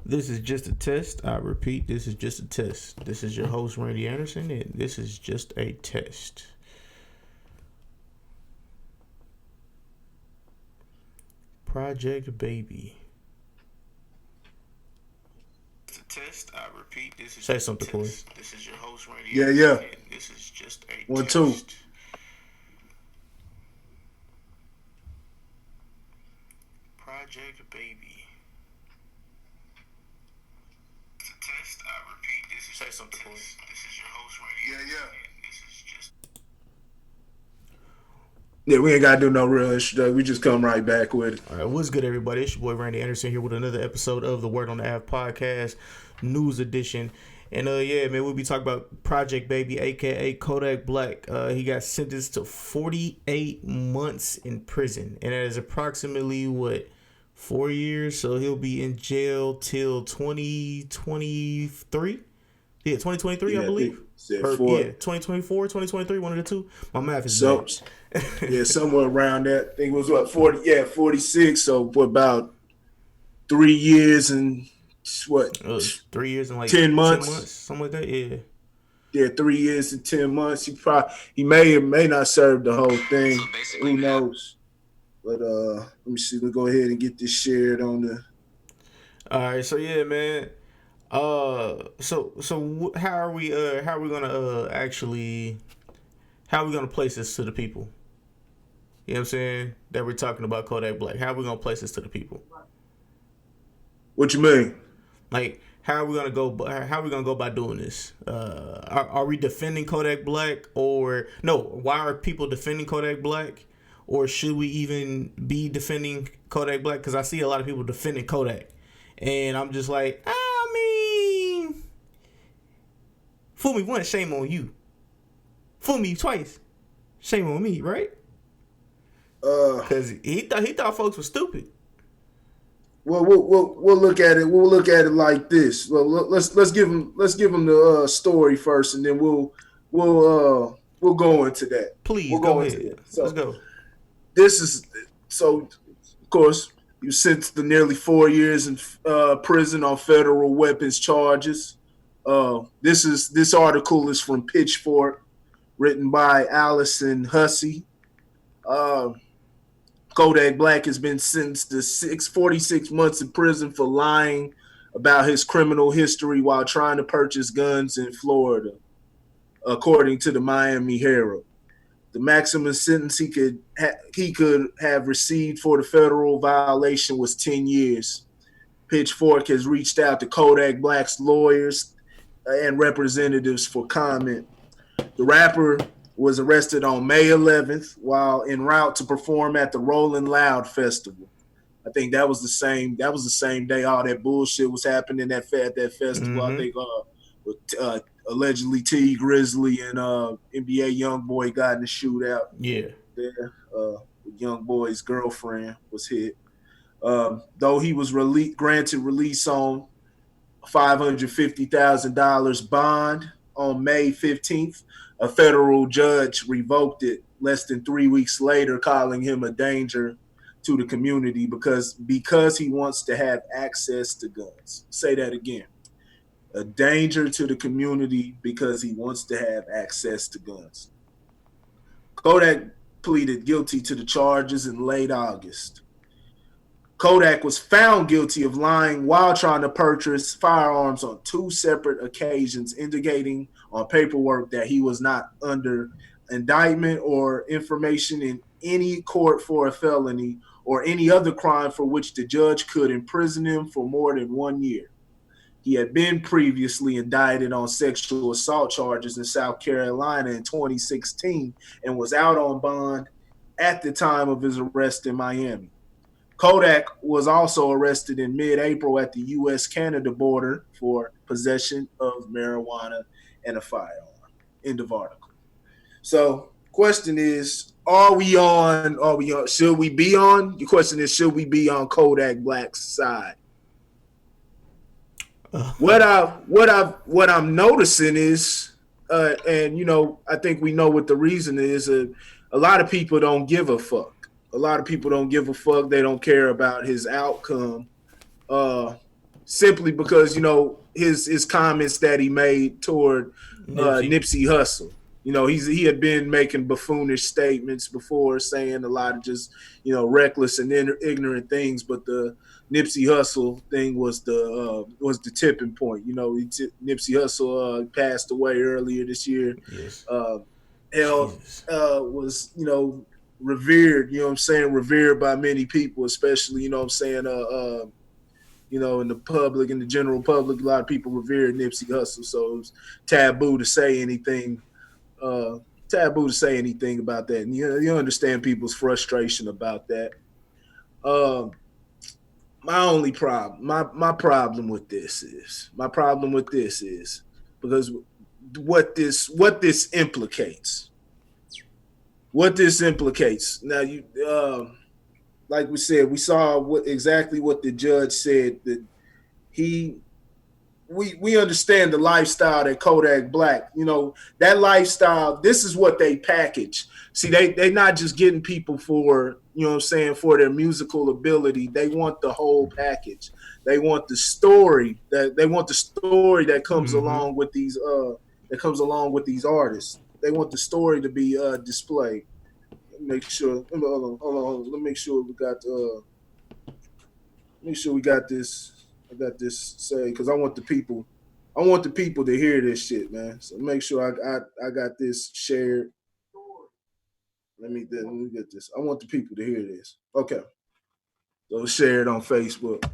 This is just a test. I repeat, this is just a test. This is your host, Randy Anderson, and this is just a test. Project Baby. It's a test. I repeat, this is say something, Corey. This is your host, Randy Yeah. Anderson, and this is just a 1, test. 2. Project Baby. It's a test. I repeat, this is say something, Corey. This is your host, Randy Anderson, and this is just. Yeah, we ain't got to do no real introduction. We just come right back with it. All right, what's good, everybody? It's your boy Randy Anderson here with another episode of the Word on the App podcast, news edition. And yeah, man, we'll be talking about Project Baby, aka Kodak Black. He got sentenced to 48 months in prison, and that is approximately 4 years. So he'll be in jail till 2023. Yeah, 2023, I believe. Yeah, 2024, 2023, one of the two. My math is bad. Yeah, somewhere around that. I think it was 40. Yeah, 46. So for about 3 years and 3 years and 10 months, something like that. Yeah. Yeah, 3 years and 10 months. He may or may not serve the whole thing. So who knows? But let me see. We'll go ahead and get this shared on the. All right. So yeah, man. So how are we gonna place this to the people? You know what I'm saying? That we're talking about Kodak Black. How are we gonna place this to the people? What you mean? Like, how are we gonna go by doing this? Are we defending Kodak Black, or no? Why are people defending Kodak Black, or should we even be defending Kodak Black? Because I see a lot of people defending Kodak, and I'm just like, I mean, fool me once, shame on you. Fool me twice, shame on me, right? Because he thought folks were stupid. Well, we'll look at it. We'll look at it like this. Well, let's give him the story first, and then we'll go into that. Please go ahead. So, let's go. This is so. Of course, you sentenced to nearly 4 years in prison on federal weapons charges. This article is from Pitchfork, written by Allison Hussey. Kodak Black has been sentenced to 46 months in prison for lying about his criminal history while trying to purchase guns in Florida, according to the Miami Herald. The maximum sentence he could have received for the federal violation was 10 years. Pitchfork has reached out to Kodak Black's lawyers and representatives for comment. The rapper was arrested on May 11th while en route to perform at the Rolling Loud Festival. I think that was the same day all that bullshit was happening at that festival. Mm-hmm. I think with allegedly T Grizzly and NBA YoungBoy got in a shootout. Yeah. There, YoungBoy's girlfriend was hit. Though he was granted release on $550,000 bond on May 15th, a federal judge revoked it less than 3 weeks later, calling him a danger to the community because he wants to have access to guns. Say that again. A danger to the community because he wants to have access to guns. Kodak pleaded guilty to the charges in late August. Kodak was found guilty of lying while trying to purchase firearms on 2 separate occasions, indicating on paperwork that he was not under indictment or information in any court for a felony or any other crime for which the judge could imprison him for more than 1 year. He had been previously indicted on sexual assault charges in South Carolina in 2016 and was out on bond at the time of his arrest in Miami. Kodak was also arrested in mid-April at the U.S.-Canada border for possession of marijuana and a firearm. End of article. So, question is, should we be on? The question is, should we be on Kodak Black's side? What I'm noticing is, and I think we know what the reason is. A lot of people don't give a fuck. A lot of people don't give a fuck. They don't care about his outcome. simply because his comments that he made toward Nipsey. Nipsey Hussle. He had been making buffoonish statements before, saying a lot of just reckless and ignorant things. But the Nipsey Hussle thing was the tipping point. Nipsey Hussle passed away earlier this year. Yes. Uh, held Jesus. was revered. Revered by many people, especially in the public, in the general public, a lot of people revere Nipsey Hussle, so it was taboo to say anything. Uh, taboo to say anything about that, and you understand people's frustration about that. Um, my only problem, my problem with this is, because what this implicates, Now like we said, we saw exactly what the judge said, that he we understand the lifestyle that Kodak Black, that lifestyle, this is what they package. See, they not just getting people for, for their musical ability. They want the whole package. They want the story that comes Mm-hmm. along with these artists. They want the story to be displayed. Make sure, hold on. Let me make sure we got this. I got this say, because I want the people to hear this shit, man. So make sure I got this shared. Let me get this. I want the people to hear this. Okay, so share it on Facebook.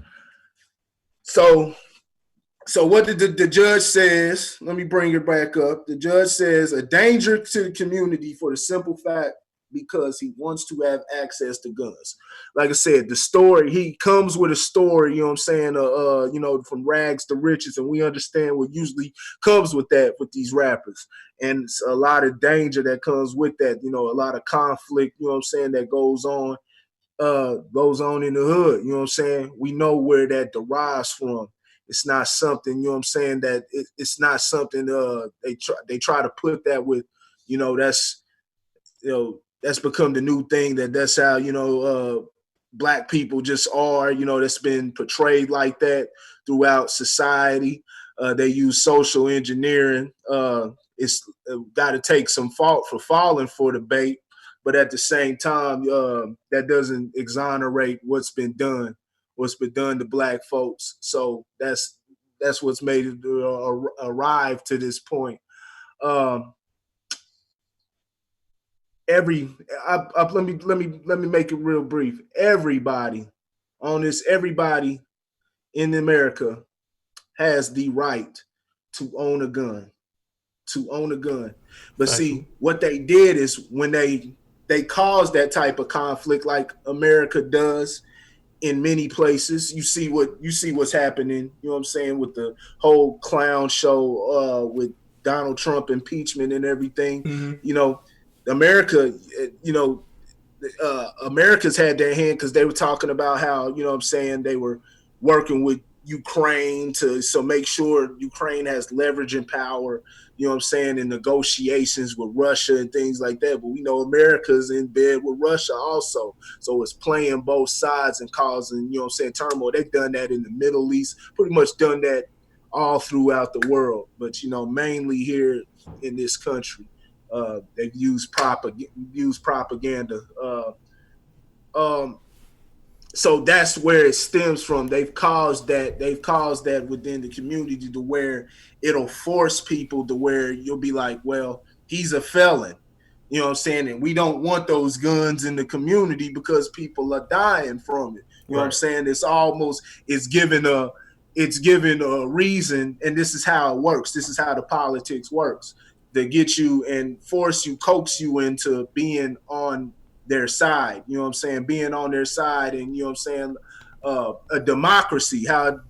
So what did the judge says? Let me bring it back up. The judge says a danger to the community for the simple fact because he wants to have access to guns. Like I said, the story, he comes with a story, from rags to riches, and we understand what usually comes with that with these rappers. And it's a lot of danger that comes with that, a lot of conflict, that goes on in the hood. We know where that derives from. It's not something, it's not something they try to put that with, that's that's become the new thing, that's how black people just are, that's been portrayed like that throughout society. They use social engineering. It's got to take some fault for falling for the bait, but at the same time, that doesn't exonerate what's been done to black folks. So that's what's made it arrive to this point. Um, every let me make it real brief. Everybody in America has the right to own a gun, But Factual. see, what they did is, when they caused that type of conflict, like America does in many places. You see what's happening, with the whole clown show, with Donald Trump impeachment and everything. Mm-hmm. You know, America, America's had their hand, because they were talking about how, they were working with Ukraine to make sure Ukraine has leverage and power, in negotiations with Russia and things like that. But we know America's in bed with Russia also. So it's playing both sides and causing, turmoil. They've done that in the Middle East, pretty much done that all throughout the world. But, mainly here in this country, they've used propaganda. Um, so that's where it stems from. They've caused that within the community, to where it'll force people to where you'll be like, well, he's a felon. And we don't want those guns in the community because people are dying from it. Right. It's given a reason, and this is how it works. This is how the politics works. They get you and coax you into being on their side, being on their side. And a democracy, how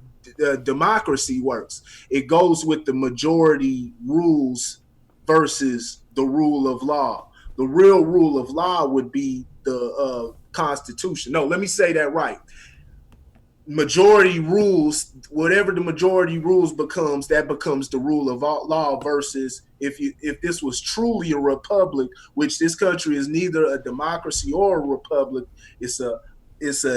democracy works, it goes with the majority rules versus the rule of law. The real rule of law would be the Constitution. No, let me say that right. Majority rules, whatever the majority rules becomes, that becomes the rule of law. Versus if this was truly a republic, which this country is neither a democracy or a republic. It's a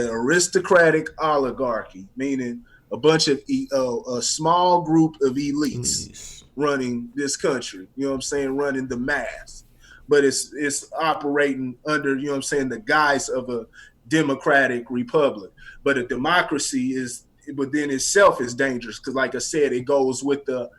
aristocratic oligarchy, meaning a bunch of a small group of elites Please. running this country. You know what I'm saying? Running the mass, but it's operating under, you know what I'm saying, the guise of a democratic republic. But a democracy is within itself is dangerous because, like I said, it goes with the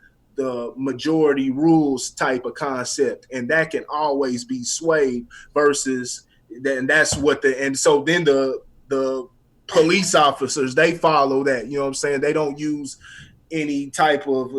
majority rules type of concept, and that can always be swayed versus and that's what and so then the police officers, they follow that, you know what I'm saying, they don't use any type of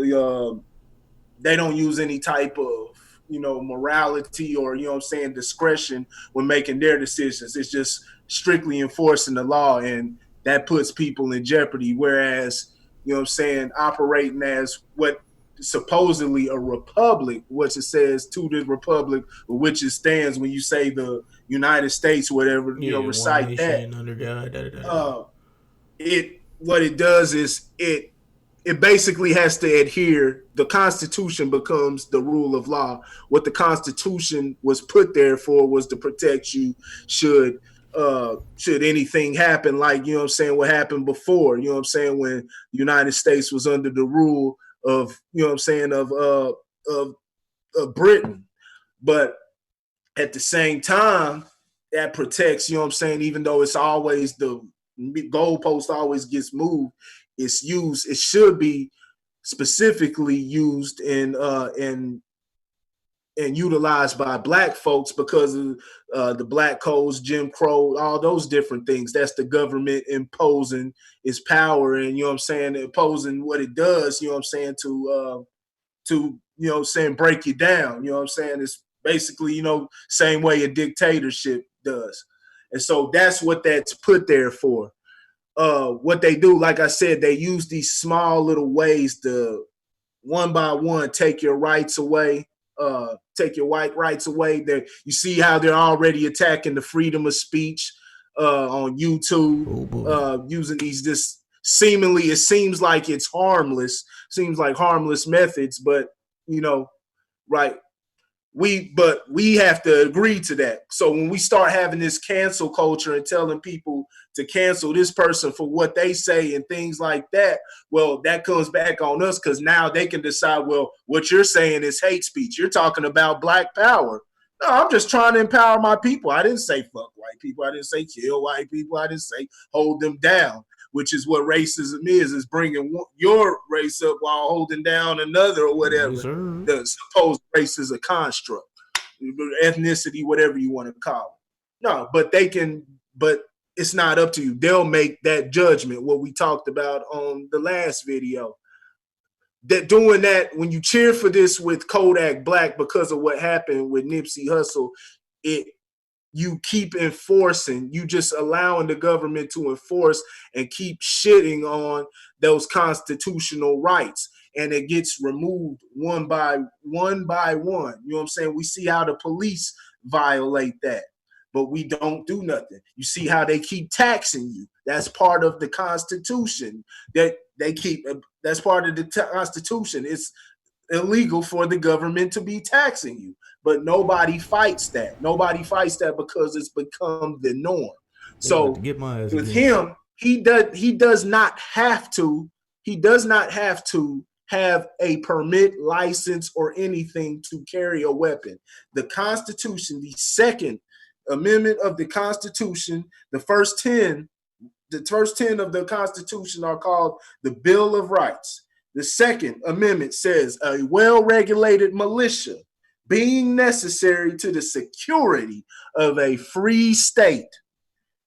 morality or, you know what I'm saying, discretion when making their decisions. It's just strictly enforcing the law, and that puts people in jeopardy. Whereas, you know what I'm saying, operating as what supposedly a republic, which it says to the republic, which it stands when you say the United States, whatever, Yeah, one recite that. nation under God. Da, da, da, da. Uh, it what it does is it basically has to adhere. The Constitution becomes the rule of law. What the Constitution was put there for was to protect you should anything happen, like, you know what I'm saying, what happened before, you know what I'm saying, when the United States was under the rule of, you know what I'm saying, of Britain. But at the same time, that protects, you know what I'm saying, even though it's always the goalpost always gets moved, it should be specifically used and utilized by black folks because of the black codes, Jim Crow, all those different things. That's the government imposing its power, and, you know what I'm saying, imposing what it does, you know what I'm saying, to you know what I'm saying, break you down. You know what I'm saying? It's basically, you know, same way a dictatorship does. And so that's what that's put there for. What they do, like I said, they use these small little ways to one by one take your rights away, take your white rights away. You see how they're already attacking the freedom of speech on YouTube, using these this seemingly, it seems like it's harmless, seems like harmless methods, but, you know, right, we have to agree to that. So when we start having this cancel culture and telling people to cancel this person for what they say and things like that, well, that comes back on us because now they can decide, well, what you're saying is hate speech. You're talking about black power. No, I'm just trying to empower my people. I didn't say fuck white people. I didn't say kill white people. I didn't say hold them down, which is what racism is bringing your race up while holding down another or whatever. Yes, sir. The supposed race is a construct, ethnicity, whatever you want to call it. No, but it's not up to you. They'll make that judgment, what we talked about on the last video. That doing that, when you cheer for this with Kodak Black because of what happened with Nipsey Hussle, it you keep enforcing, you just allowing the government to enforce and keep shitting on those constitutional rights. And it gets removed one by one by one. You know what I'm saying? We see how the police violate that, but we don't do nothing. You see how they keep taxing you. That's part of the Constitution. That they keep. That's part of the Constitution. It's illegal for the government to be taxing you, but nobody fights that. Nobody fights that because it's become the norm. They about So to get my ass with again. him, he does not have to have a permit, license, or anything to carry a weapon. The Constitution, the Second Amendment of the Constitution, the first 10 of the Constitution are called the Bill of Rights. The Second Amendment says a well-regulated militia being necessary to the security of a free state,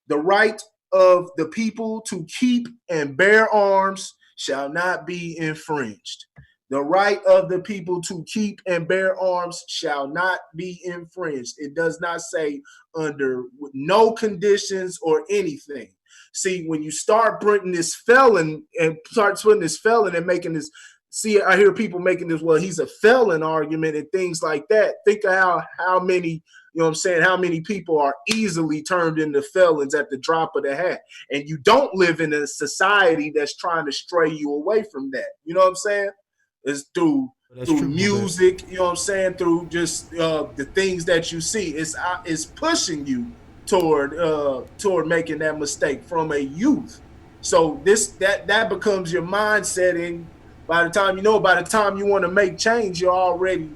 the right of the people to keep and bear arms shall not be infringed. The right of the people to keep and bear arms shall not be infringed. It does not say under no conditions or anything. See, when you start putting this felon and making this, see, I hear people making this, well, he's a felon argument and things like that. Think of how many, you know what I'm saying, how many people are easily turned into felons at the drop of the hat. And you don't live in a society that's trying to stray you away from that. You know what I'm saying? It's through That's true. music, you know what I'm saying, through just the things that you see. It's pushing you toward making that mistake from a youth. So that becomes your mindset, and by the time you want to make change, you're already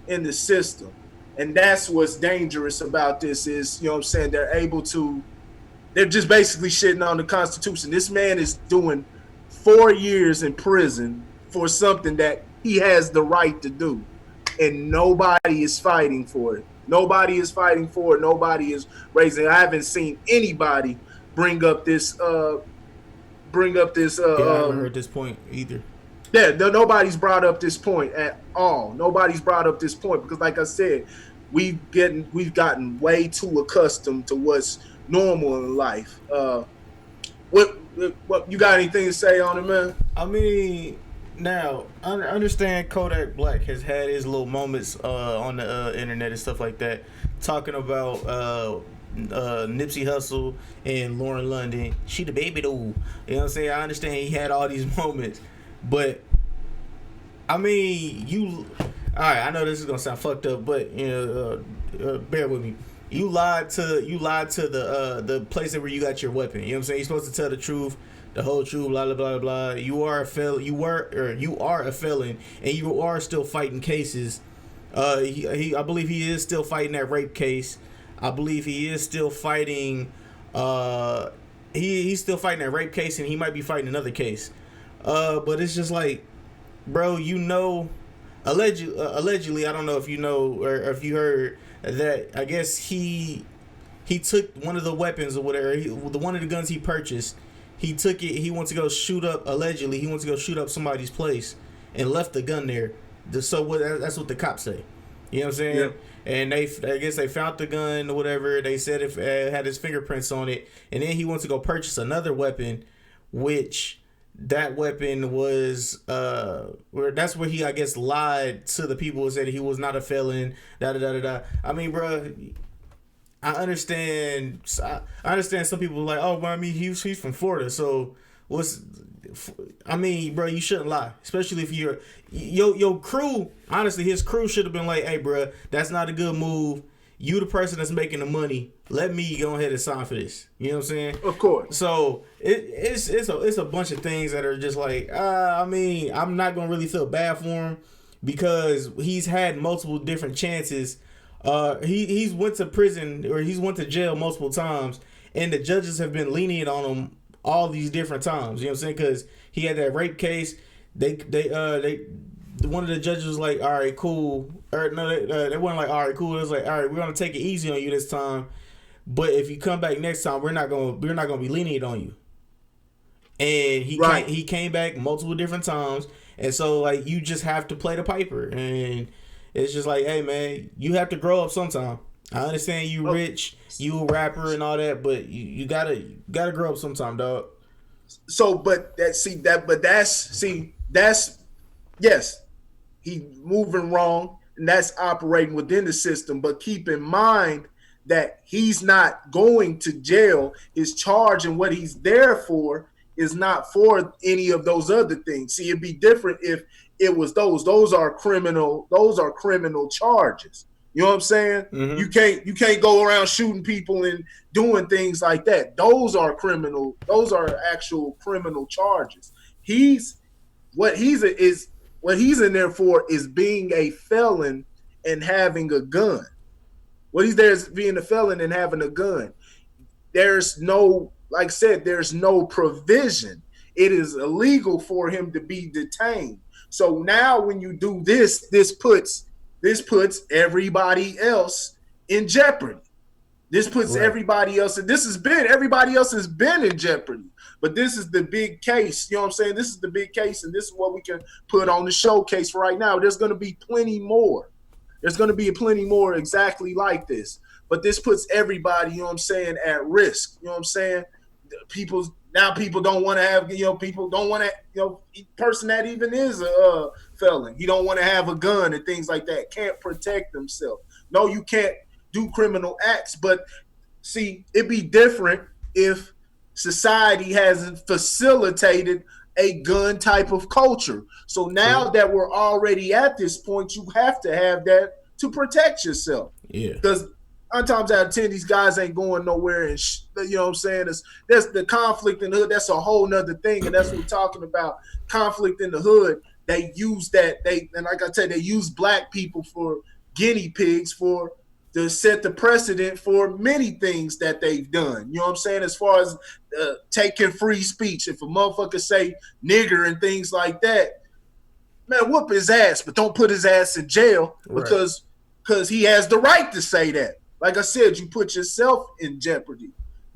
in the system. And that's what's dangerous about this is, what I'm saying, they're just basically shitting on the Constitution. This man is doing 4 years in prison for something that he has the right to do. And nobody is fighting for it. Nobody is fighting for it. Nobody is raising. I haven't seen anybody bring up this Yeah, I haven't heard this point either. yeah, nobody's brought up this point at all. Nobody's brought up this point because, like I said, we've gotten way too accustomed to what's normal in life. What you got anything to say on it, man? I mean, now I understand Kodak Black has had his little moments on the internet and stuff like that, talking about Nipsey Hussle and Lauren London. She the baby though. You know what I'm saying? I understand he had all these moments, but I mean, all right, I know this is gonna sound fucked up, but bear with me. You lied to the place where you got your weapon. You know what I'm saying? You're supposed to tell the truth, the whole truth, blah blah blah blah. You are a felon. You are a felon, and you are still fighting cases. I believe he is still fighting that rape case. I believe he is still fighting. He's still fighting that rape case, and he might be fighting another case. But it's just like, bro, allegedly, I don't know if you know or if you heard that. I guess he took one of the weapons or whatever, one of the guns he purchased. He took it. He went to go shoot up. Allegedly, he went to go shoot up somebody's place and left the gun there. That's what the cops say. You know what I'm saying? Yeah. And I guess they found the gun or whatever. They said it had his fingerprints on it, and then he went to go purchase another weapon, which that weapon was that's where he, I guess, lied to the people and said he was not a felon. Da da da da da. I mean, bro, I understand. I understand some people are like, oh, well, I mean, he's from Florida, so what's? I mean, bro, you shouldn't lie, especially if your crew. Honestly, his crew should have been like, hey, bro, that's not a good move. You the person that's making the money. Let me go ahead and sign for this. You know what I'm saying? Of course. So it's a bunch of things that are just like, I mean, I'm not gonna really feel bad for him because he's had multiple different chances. He's went to prison or he's went to jail multiple times, and the judges have been lenient on him all these different times. You know what I'm saying? Because he had that rape case. One of the judges was like, all right, cool. Or no, they weren't like, all right, cool. It was like, all right, we're gonna take it easy on you this time, but if you come back next time, we're not gonna be lenient on you. And he came back multiple different times, and so like you just have to play the piper, and it's just like, hey man, you have to grow up sometime. I understand you rich, you a rapper and all that, but you gotta grow up sometime, dog. So, that's yes, he moving wrong, and that's operating within the system. But keep in mind that he's not going to jail. His charge and what he's there for is not for any of those other things. See, it'd be different if it was those. Those are criminal charges. You know what I'm saying? Mm-hmm. You can't go around shooting people and doing things like that. Those are criminal. Those are actual criminal charges. What he's in there for is being a felon and having a gun. What he's there is being a felon and having a gun. There's no, like I said, there's no provision. It is illegal for him to be detained. So now when you do this puts everybody else in jeopardy. This puts everybody else in. Everybody else has been in jeopardy. But this is the big case. You know what I'm saying? This is the big case, and this is what we can put on the showcase right now. There's going to be plenty more. There's going to be plenty more exactly like this. But this puts everybody, you know what I'm saying, at risk. You know what I'm saying? People don't want to have, people don't want to, person that even is a felon, he don't want to have a gun and things like that, can't protect himself. No, you can't do criminal acts. But see, it'd be different if society hasn't facilitated a gun type of culture. So now that we're already at this point, you have to have that to protect yourself. Yeah. Because 9 times out of 10, these guys ain't going nowhere. And you know what I'm saying? That's the conflict in the hood. That's a whole nother thing, and that's what we're talking about. Conflict in the hood. They use that. And like I said, they use black people for guinea pigs for to set the precedent for many things that they've done. You know what I'm saying? As far as taking free speech, if a motherfucker say nigger and things like that, man, whoop his ass, but don't put his ass in jail because he has the right to say that. Like I said, you put yourself in jeopardy.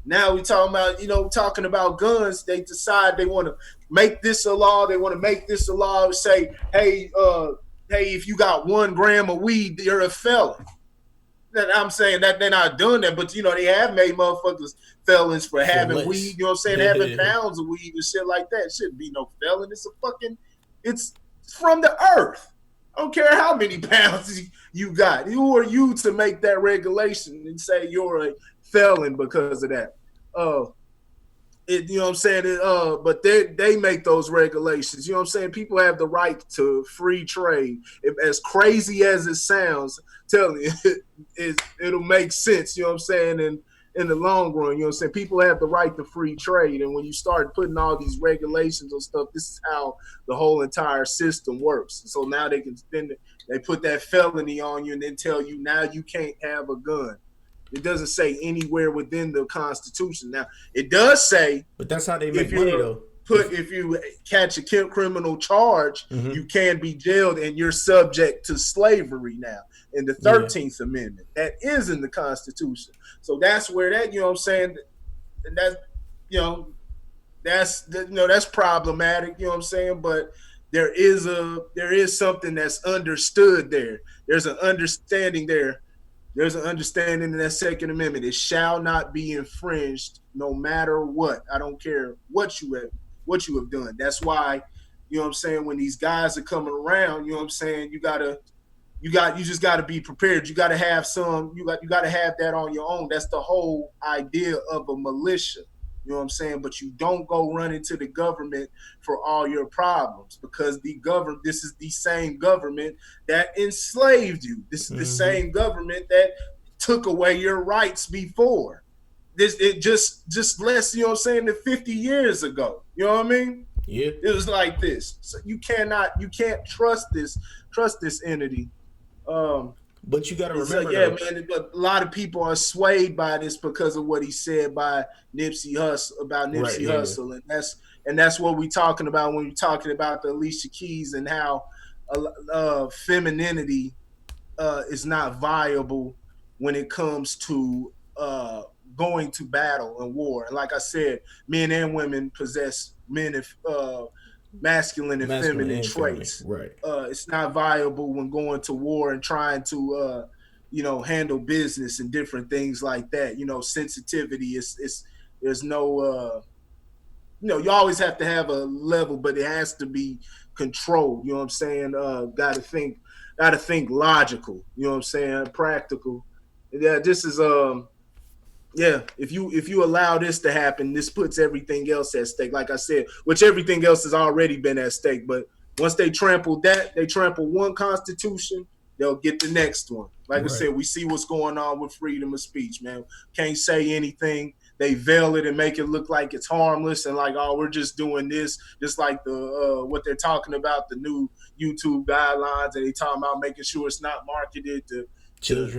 Now we talking about guns. They decide they want to make this a law. They want to make this a law and say, hey, if you got 1 gram of weed, you're a felon. I'm saying that they're not doing that, but they have made motherfuckers felons for having weed. You know what I'm saying? Having pounds of weed and shit like that. It shouldn't be no felon. It's from the earth. I don't care how many pounds you got. Who are you to make that regulation and say you're a felon because of that? You know what I'm saying? But they make those regulations. You know what I'm saying? People have the right to free trade. As crazy as it sounds, tell you, it'll make sense. You know what I'm saying? And in the long run, you know what I'm saying? People have the right to free trade. And when you start putting all these regulations on stuff, this is how the whole entire system works. So now they put that felony on you and then tell you now you can't have a gun. It doesn't say anywhere within the Constitution. Now, it does say, but that's how they make money, though. If you catch a criminal charge, you can be jailed and you're subject to slavery now in the 13th Amendment. That is in the Constitution. So that's where that, you know what I'm saying, and that's problematic, you know what I'm saying? But there is something that's understood there. There's an understanding there. There's an understanding in that Second Amendment. It shall not be infringed no matter what. I don't care what you have done. That's why, you know what I'm saying, when these guys are coming around, you know what I'm saying, you just gotta be prepared. You gotta have you gotta have that on your own. That's the whole idea of a militia. You know what I'm saying? But you don't go run into the government for all your problems because this is the same government that enslaved you. This is the same government that took away your rights before. It just less, you know what I'm saying, than 50 years ago. You know what I mean? Yeah. It was like this. So you can't trust this entity. But you got to remember, man. But a lot of people are swayed by this because of what he said by Nipsey Hussle, and that's what we're talking about when we're talking about the Alicia Keys and how femininity is not viable when it comes to going to battle and war. And like I said, men and women possess masculine and feminine traits. Right. It's not viable when going to war and trying to, handle business and different things like that. Sensitivity there's no, you always have to have a level, but it has to be controlled. You know what I'm saying? Got to think logical. You know what I'm saying? Practical. Yeah, this is if you allow this to happen, this puts everything else at stake. Like I said, which everything else has already been at stake. But once they trample one constitution, they'll get the next one. Like I said, we see what's going on with freedom of speech, man. Can't say anything. They veil it and make it look like it's harmless and like, oh, we're just doing this, just like the what they're talking about, the new YouTube guidelines, and they talking about making sure it's not marketed to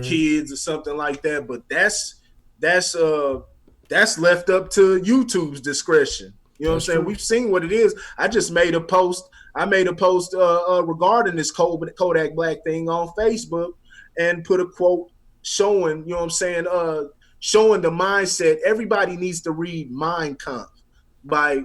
kids or something like that. But that's left up to YouTube's discretion. You know what I'm saying? We've seen what it is. I just made a post. Regarding this Kodak Black thing on Facebook and put a quote showing, you know what I'm saying, showing the mindset. Everybody needs to read Mein Kampf by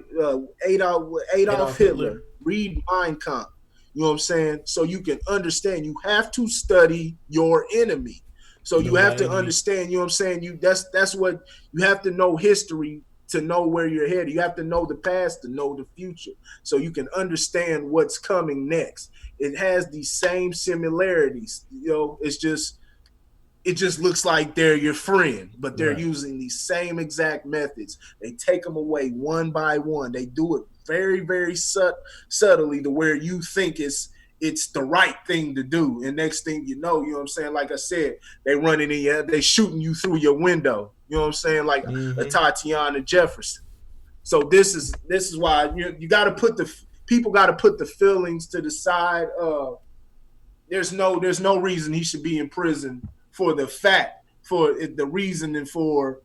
Adolf Hitler. Read Mein Kampf. You know what I'm saying? So you can understand. You have to study your enemy. So you have to understand, you know what I'm saying? That's what you have to know history to know where you're headed. You have to know the past to know the future. So you can understand what's coming next. It has these same similarities. It just looks like they're your friend, but they're using these same exact methods. They take them away one by one. They do it very, very subtly to where you think it's it's the right thing to do. And next thing you know what I'm saying? Like I said, they running in you, they shooting you through your window. You know what I'm saying? Like a Tatiana Jefferson. So this is why you got to put the people got to put the feelings to the side. There's no reason he should be in prison for the fact for the reasoning for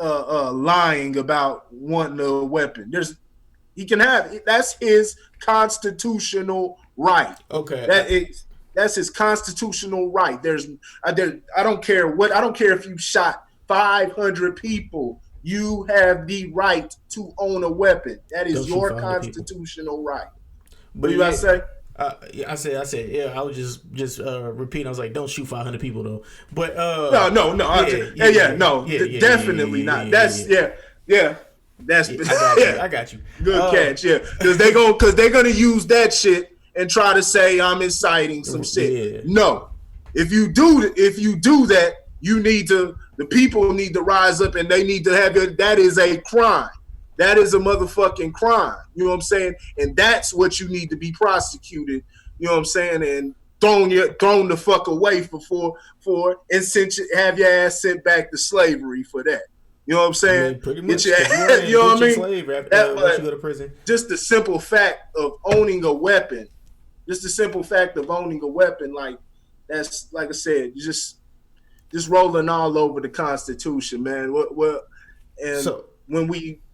lying about wanting a weapon. He can have that's his constitutional right. Okay. That's his constitutional right. I don't care what I don't care if you shot 500 people. You have the right to own a weapon. That is your constitutional right. What But you about to say? yeah, I said, yeah. I was just repeating. I was like, don't shoot 500 people though. But No. Definitely not. That's yeah. That's I got you. Good catch, yeah. Because they're gonna use that shit and try to say I'm inciting some shit. Yeah. No, if you do that, the people need to rise up and they need to have it. That is a crime. That is a motherfucking crime. You know what I'm saying? And that's what you need to be prosecuted. You know what I'm saying? And thrown the fuck away for and have your ass sent back to slavery for that. You know what I'm saying? I mean, pretty much. You know what I mean? Slave after, once you go to prison. Just the simple fact of owning a weapon. Like that's like I said, you just rolling all over the Constitution, man.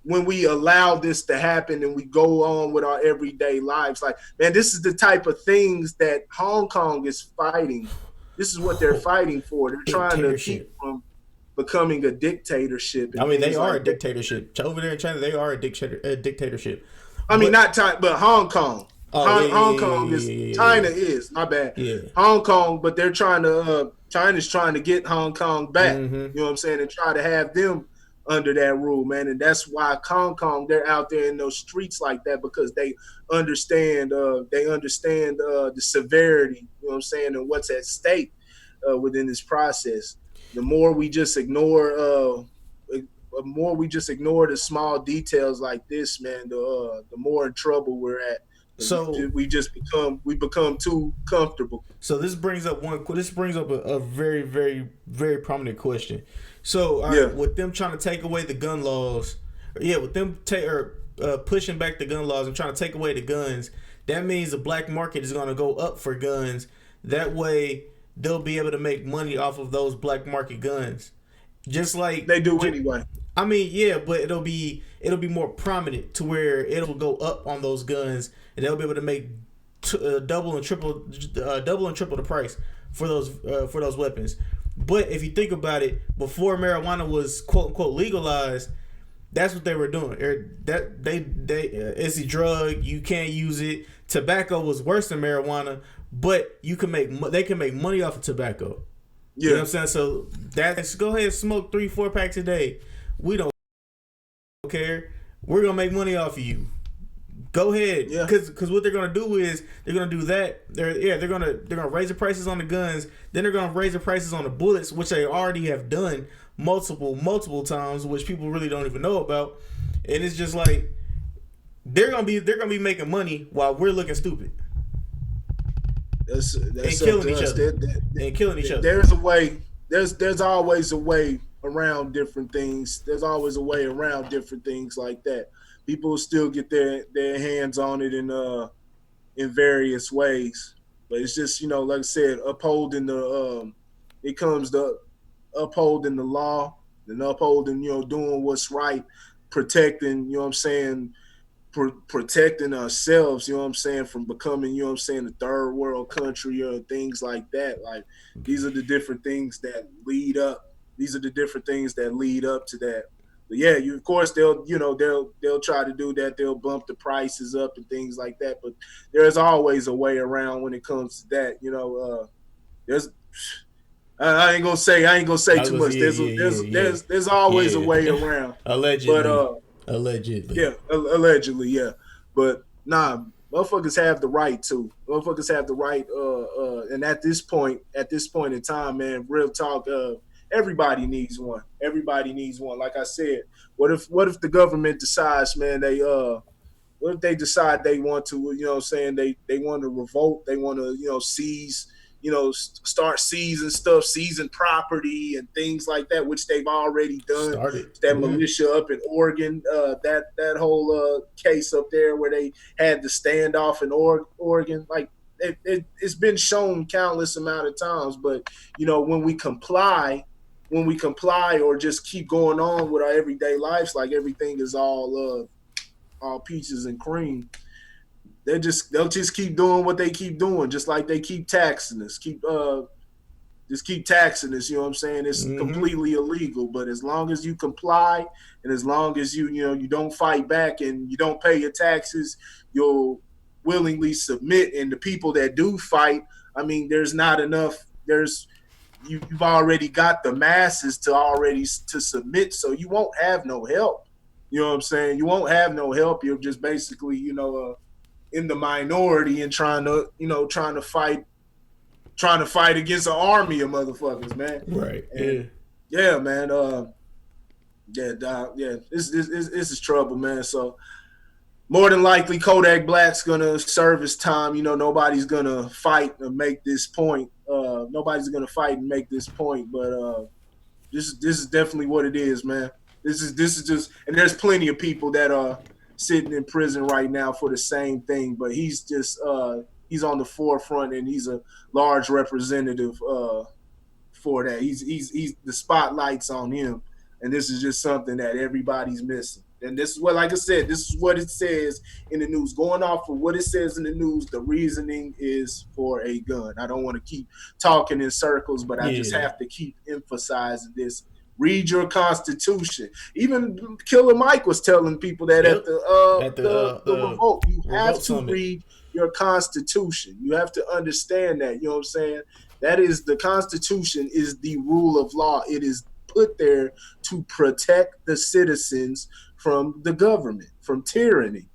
When we allow this to happen and we go on with our everyday lives, like, man, this is the type of things that Hong Kong is fighting. This is what they're fighting for. They're trying to keep from becoming a dictatorship. I mean, they are a dictatorship. Over there in China, they are a dictatorship. I mean, not China, but Hong Kong. Hong Kong is China is my bad. Yeah. Hong Kong, but they're trying to China's trying to get Hong Kong back. Mm-hmm. You know what I'm saying, and try to have them under that rule, man. And that's why Hong Kong, they're out there in those streets like that because they understand the severity. You know what I'm saying, and what's at stake within this process. The more we just ignore the small details like this, man, the more in trouble we're at. So we become too comfortable. So this brings up a very, very, very prominent question. So with them trying to take away the gun laws, with them pushing back the gun laws and trying to take away the guns, that means the black market is going to go up for guns. That way they'll be able to make money off of those black market guns, just like they do anyway. I mean, yeah, but it'll be more prominent to where it'll go up on those guns, and they'll be able to make double and triple the price for those weapons. But if you think about it, before marijuana was quote unquote legalized, that's what they were doing. It's a drug, you can't use it. Tobacco was worse than marijuana, but they can make money off of tobacco. Yeah. You know what I'm saying? So that's go ahead and smoke 3-4 packs a day. We don't care. We're gonna make money off of you. Go ahead, because what they're gonna do is they're gonna do that. They're gonna raise the prices on the guns. Then they're gonna raise the prices on the bullets, which they already have done multiple times, which people really don't even know about. And it's just like they're gonna be making money while we're looking stupid. That's and killing each other. There's a way. There's always a way around different things. There's always a way around different things like that. People still get their hands on it in various ways. But it's just, like I said, upholding it comes to upholding the law and upholding, doing what's right, protecting, protecting ourselves, from becoming, a third world country or things like that. Like, these are the different things that lead up. These are the different things that lead up to that. But yeah, of course they'll try to do that. They'll bump the prices up and things like that. But there's always a way around when it comes to that. I ain't gonna say too much. There's always a way around. Allegedly. But allegedly. Yeah, allegedly, yeah. But nah, motherfuckers have the right to. Motherfuckers have the right. And at this point in time, man, real talk. Everybody needs one. Everybody needs one. Like I said, what if the government decides, man, What if they decide they want to, they want to revolt, they want to, seize, start seizing stuff, seizing property and things like that, which they've already done. Started. That Yeah. militia up in Oregon, that whole case up there where they had the standoff in Oregon, like it's been shown countless amount of times. But when we comply or just keep going on with our everyday lives, like everything is all peaches and cream, they'll just keep doing what they keep doing, just like they keep taxing us, just keep taxing us. You know what I'm saying? It's completely illegal, but as long as you comply and as long as you don't fight back and you don't pay your taxes, you'll willingly submit. And the people that do fight, I mean, there's not enough. You've already got the masses to submit, so you won't have no help. You know what I'm saying? You won't have no help. You're just basically, in the minority and trying to fight against an army of motherfuckers, man. Right. And yeah, man. Yeah. This is trouble, man. So more than likely, Kodak Black's gonna serve his time. Nobody's gonna fight and make this point. Nobody's gonna fight and make this point. But this is definitely what it is, man. This is just, and there's plenty of people that are sitting in prison right now for the same thing. But he's just he's on the forefront and he's a large representative for that. He's the spotlight's on him, and this is just something that everybody's missing. And this is what, like I said, this is what it says in the news. Going off of what it says in the news, the reasoning is for a gun. I don't want to keep talking in circles, but I just have to keep emphasizing this. Read your Constitution. Even Killer Mike was telling people that at the revolt, you have to read your Constitution. You have to understand that. You know what I'm saying? That is, the Constitution is the rule of law. It is put there to protect the citizens from the government, from tyranny.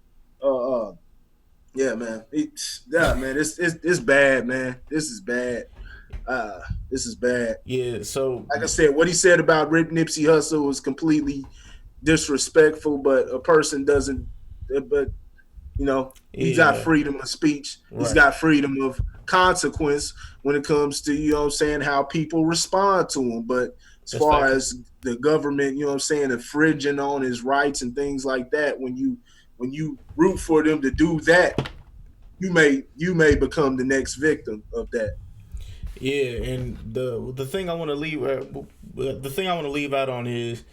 Yeah, man. It's bad, man. This is bad. This is bad. Yeah. So, like I said, what he said about Nipsey Hussle was completely disrespectful. But a person doesn't. But he's got freedom of speech. Right. He's got freedom of consequence when it comes to how people respond to him. But as far as the government, infringing on his rights and things like that, when you root for them to do that, you may become the next victim of that. Yeah, and the thing I want to leave out on is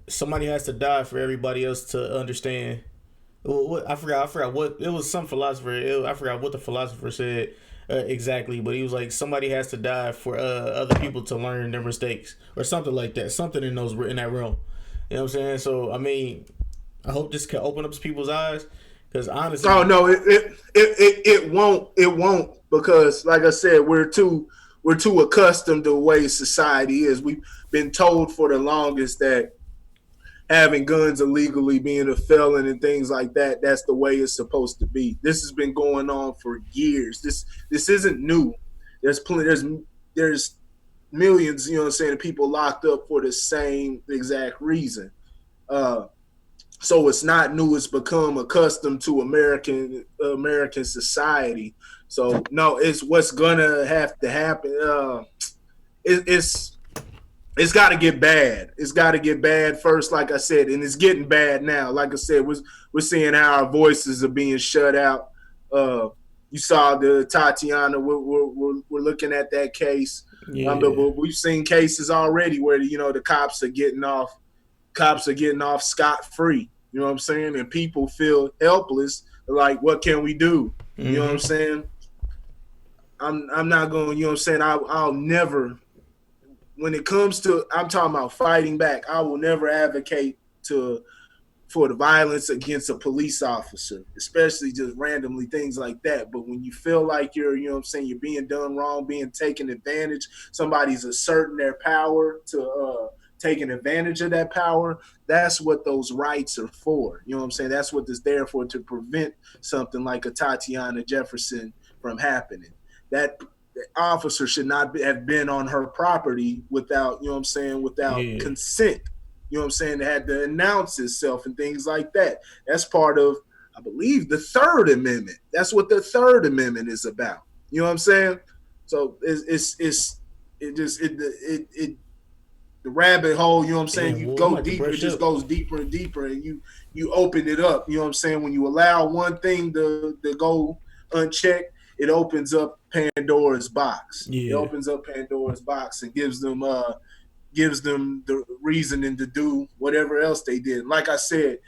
somebody has to die for everybody else to understand. I forgot what it was. Some philosopher. I forgot what the philosopher said exactly, but he was like, somebody has to die for other people to learn their mistakes or something like that. Something in that realm. You know what I'm saying? So I mean, I hope this can open up people's eyes, because honestly, oh no, it won't, because like I said, we're too accustomed to the way society is. We've been told for the longest that having guns illegally, being a felon and things like that, that's the way it's supposed to be. This has been going on for years. This isn't new. There's millions, of people locked up for the same exact reason. So it's not new. It's become accustomed to American society. So no, it's what's gonna have to happen. It's got to get bad. It's got to get bad first, like I said, and it's getting bad now. Like I said, we're seeing how our voices are being shut out. You saw the Tatiana. We're looking at that case. Yeah. But we've seen cases already where the cops are getting off scot free. You know what I'm saying? And people feel helpless. Like, what can we do? Mm-hmm. You know what I'm saying? I'm not going. You know what I'm saying? I'll never. When it comes to, I'm talking about fighting back, I will never advocate for the violence against a police officer, especially just randomly, things like that. But when you feel like you're being done wrong, being taken advantage, somebody's asserting their power to taking advantage of that power, that's what those rights are for. You know what I'm saying? That's what it's there for, to prevent something like a Tatiana Jefferson from happening. That the officer should not have been on her property without, without consent. You know what I'm saying? It had to announce itself and things like that. That's part of, I believe, the Third Amendment. That's what the Third Amendment is about. You know what I'm saying? So it the rabbit hole, you know what I'm saying? Damn, You well, I'm go about to deeper, it brush just up. goes deeper and deeper, and you open it up. You know what I'm saying? When you allow one thing to go unchecked, it opens up Pandora's box. It Yeah. opens up Pandora's box and gives them the reasoning to do whatever else they did. Like I said,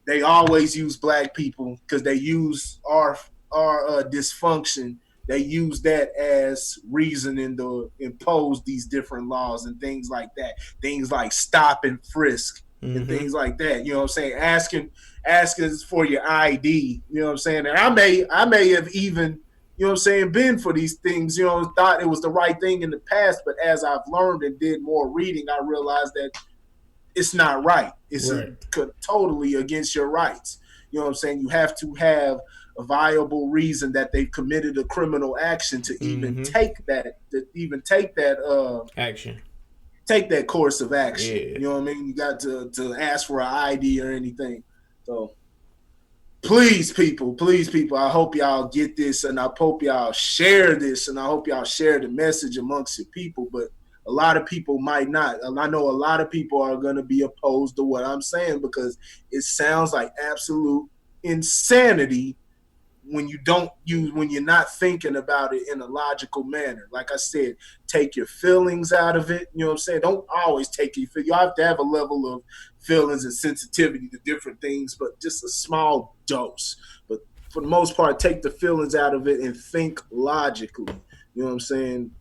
they always use black people because they use our dysfunction. They use that as reasoning to impose these different laws and things like that. Things like stop and frisk and Mm-hmm. things like that. You know what I'm saying? Asking for your ID. You know what I'm saying? And I may have even, you know what I'm saying, been for these things, you know, thought it was the right thing in the past, but as I've learned and did more reading, I realized that it's not right. It's Right. totally against your rights. You know what I'm saying? You have to have a viable reason that they've committed a criminal action to even Mm-hmm. Action. take that course of action. Yeah. You know what I mean? You got to ask for an ID or anything. So please, people, I hope y'all get this, and I hope y'all share this, and I hope y'all share the message amongst your people. But a lot of people might not. And I know a lot of people are going to be opposed to what I'm saying because it sounds like absolute insanity when you're not thinking about it in a logical manner. Like I said, take your feelings out of it. You know what I'm saying? Don't always take your feelings. You have to have a level of feelings and sensitivity to different things, but just a small dose. But for the most part, take the feelings out of it and think logically. You know what I'm saying?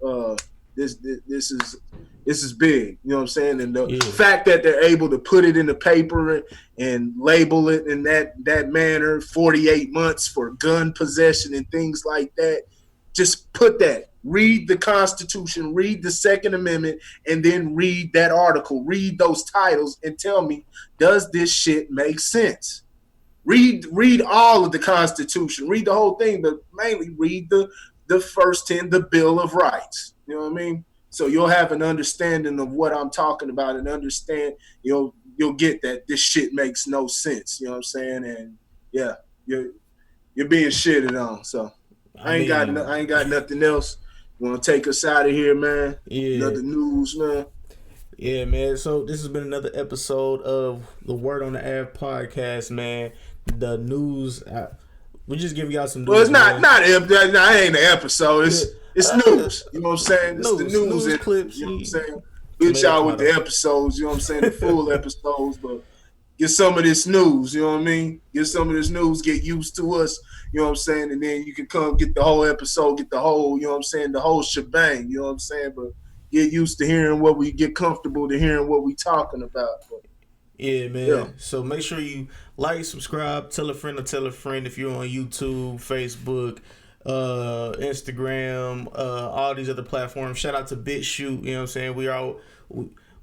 This is big. You know what I'm saying? And the fact that they're able to put it in the paper and label it in that manner, 48 months for gun possession and things like that, just put that. Read the Constitution, read the Second Amendment, and then read that article. Read those titles and tell me, does this shit make sense? Read all of the Constitution. Read the whole thing, but mainly read the first 10, the Bill of Rights. You know what I mean? So you'll have an understanding of what I'm talking about and understand, you'll get that this shit makes no sense. You know what I'm saying? And yeah, you're being shitted on. So I ain't got nothing else. You want to take us out of here, man? Yeah. Another news, man. Yeah, man. So this has been another episode of the Word on the Av podcast, man. The news. We just give y'all some news. Well, it's not man. not ain't an episode. It's news. You know what I'm saying? It's the news clips. You know what I'm saying? Hit y'all with the episodes. You know what I'm saying? The full episodes, but get some of this news. You know what I mean? Get some of this news. Get used to us. You know what I'm saying? And then you can come get the whole episode. Get the whole. You know what I'm saying? The whole shebang. You know what I'm saying? But get used to hearing what we get comfortable to hearing what we talking about. But, yeah, man. Yeah. So make sure you like, subscribe, tell a friend if you're on YouTube, Facebook, Instagram, all these other platforms. Shout out to BitChute. You know what I'm saying?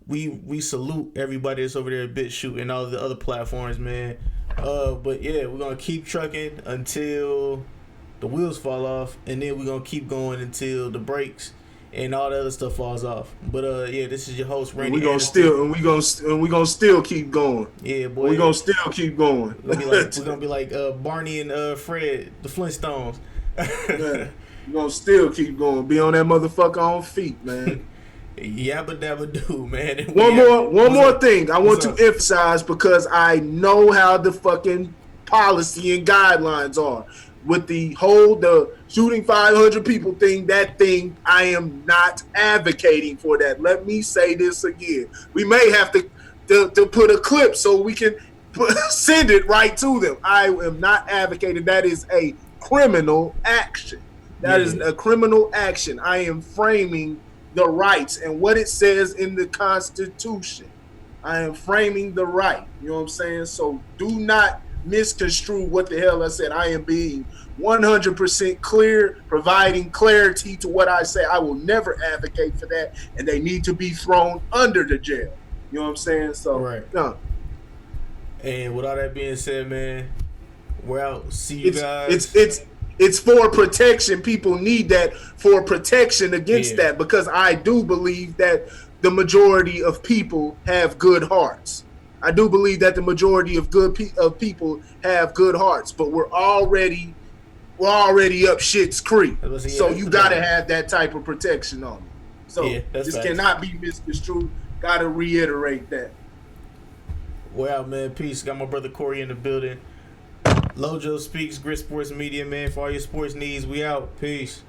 We salute everybody that's over there at BitChute and all the other platforms, man. But yeah, we're gonna keep trucking until the wheels fall off, and then we're gonna keep going until the brakes and all the other stuff falls off. But yeah, this is your host Randy. We gonna still keep going. Yeah, boy. We gonna still keep going. We're gonna be like Barney and Fred, the Flintstones. Man, we gonna still keep going. Be on that motherfucker on feet, man. Yabba dabba do, man. One more thing I want to emphasize, because I know how the fucking policy and guidelines are. With the shooting 500 people thing, I am not advocating for that. Let me say this again. We may have to put a clip so we can send it right to them. I am not advocating. That is a criminal action. That is a criminal action. I am framing the rights and what it says in the Constitution. I am framing the right. You know what I'm saying? So do not misconstrue what the hell I said. I am being 100% clear, providing clarity to what I say. I will never advocate for that, and they need to be thrown under the jail. You know what I'm saying? So, right. No. And with all that being said, man, we're out. See you guys. It's for protection. People need that for protection against that, because I do believe that the majority of people have good hearts. I do believe that the majority of of people have good hearts, but we're already up shit's creek. So you gotta have that type of protection on it. So this facts. cannot be misconstrued. Gotta reiterate that. Well, man, peace. Got my brother Corey in the building. Lojo Speaks, Grit Sports Media, man. For all your sports needs, we out. Peace.